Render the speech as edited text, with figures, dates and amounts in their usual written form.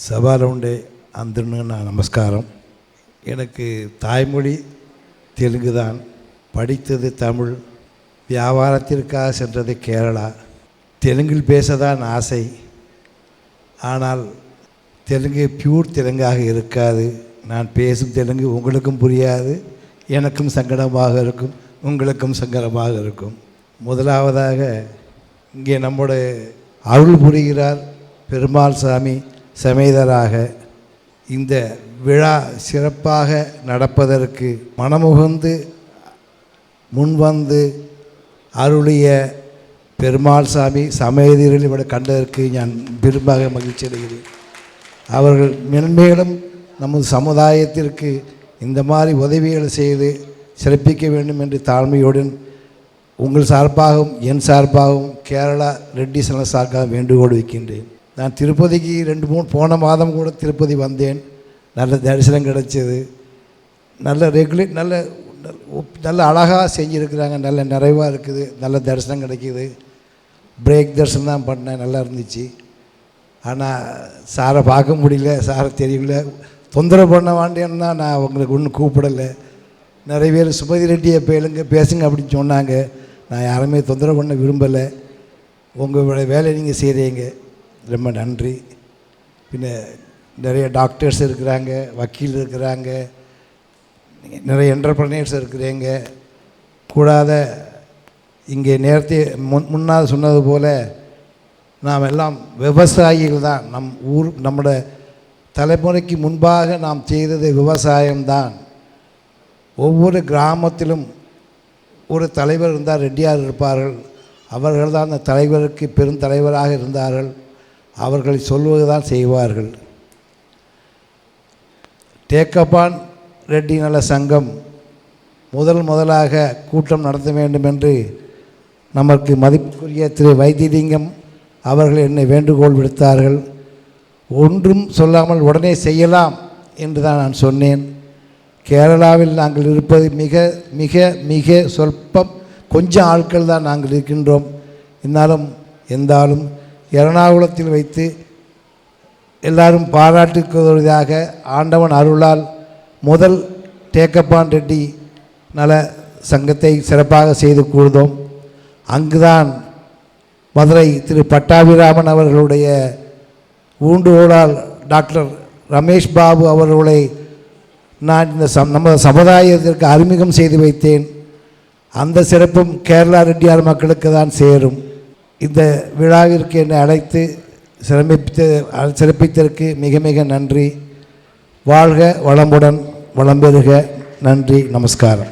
சபால உண்டே அந்தன்னு நமஸ்காரம். எனக்கு தாய்மொழி தெலுங்கு தான். படித்தது தமிழ். வியாபாரத்திற்காக சென்றது கேரளா. தெலுங்கில் பேச தான் ஆசை. ஆனால் தெலுங்கு பியூர் தெலுங்காக இருக்காது. நான் பேசும் தெலுங்கு உங்களுக்கும் புரியாது, எனக்கும் சங்கடமாக இருக்கும், உங்களுக்கும் சங்கடமாக இருக்கும். முதலாவதாக இங்கே நம்முடைய அருள் புரிகிறார் பெருமாள் சாமி சமேதராக. இந்த விழா சிறப்பாக நடப்பதற்கு மனமுகந்து முன்வந்து அருளிய பெருமாள் சாமி சமேதரில் இவரை கண்டதற்கு நான் பெரும்பாக மகிழ்ச்சி அடைகிறேன். அவர்கள் மென்மேலும் நமது சமுதாயத்திற்கு இந்த மாதிரி உதவிகள் செய்து சிறப்பிக்க வேண்டும் என்று தாழ்மையுடன் உங்கள் சார்பாகவும் என் சார்பாகவும் கேரளா ரெட்டி சன சார்பாக வேண்டுகோள் வைக்கின்றேன். நான் திருப்பதிக்கு 2-3 போன மாதம் கூட திருப்பதி வந்தேன். நல்ல தரிசனம் கிடைச்சது. நல்ல ரெகுலேட் நல்ல அழகாக செஞ்சுருக்கிறாங்க. நல்ல நிறைவாக இருக்குது. நல்ல தரிசனம் கிடைக்கிது. பிரேக் தரிசனம் தான் பண்ணேன், நல்லா இருந்துச்சு. ஆனால் சாரை பார்க்க முடியல, சாரை தெரியல, தொந்தரவு பண்ண வேண்டேன்னா நான் உங்களுக்கு ஒன்றும் கூப்பிடலை. நிறைய பேர் சுமதி ரெட்டியை பேசுங்க அப்படின்னு சொன்னாங்க. நான் யாருமே தொந்தரவு பண்ண விரும்பலை. உங்களோட வேலையை நீங்கள் செய்கிறீங்க, ரொம்ப நன்றி. பின்ன நிறைய டாக்டர்ஸ் இருக்கிறாங்க, வக்கீல் இருக்கிறாங்க, நிறைய என்டர்பிரனர்ஸ் இருக்கிறீங்க. கூடாத இங்கே நேரத்தை முன்னால் சொன்னது போல் நாம் எல்லாம் விவசாயிகள் தான். நம்முடைய தலைமுறைக்கு முன்பாக நாம் செய்தது விவசாயம்தான். ஒவ்வொரு கிராமத்திலும் ஒரு தலைவர் இருந்தால் ரெட்டியார் இருப்பார்கள். அவர்கள் தான் அந்த தலைவருக்கு பெருந்தலைவராக இருந்தார்கள். அவர்களை சொல்வது தான் செய்வார்கள். டேக்கப்பான் ரெட்டி நல சங்கம் முதலாக கூட்டம் நடத்த வேண்டும் என்று நமக்கு மதிப்புக்குரிய திரு வைத்தியலிங்கம் அவர்கள் என்னை வேண்டுகோள் விடுத்தார்கள். ஒன்றும் சொல்லாமல் உடனே செய்யலாம் என்று தான் நான் சொன்னேன். கேரளாவில் நாங்கள் இருப்பது மிக மிக மிக சொற்பம், கொஞ்சம் ஆட்கள் தான் நாங்கள் இருக்கின்றோம். இருந்தாலும் எர்ணாகுளத்தில் வைத்து எல்லாரும் பாராட்டுவதாக ஆண்டவன் அருளால் முதல் டேக்கப்பான் ரெட்டி நல சங்கத்தை சிறப்பாக செய்து கொடுத்தோம். அங்குதான் மதுரை திரு பட்டாபிராமன் அவர்களுடைய ஊண்டுகோலால் டாக்டர் ரமேஷ் பாபு அவர்களை நான் இந்த நமது சமுதாயத்திற்கு அறிமுகம் செய்து வைத்தேன். அந்த சிறப்பும் கேரளா ரெட்டியார் மக்களுக்கு தான் சேரும். இந்த விழாவிற்கு என்னை அழைத்து சிறப்பித்ததற்கு மிக மிக நன்றி. வாழ்க வளமுடன், வளம் பெறுக. நன்றி, நமஸ்காரம்.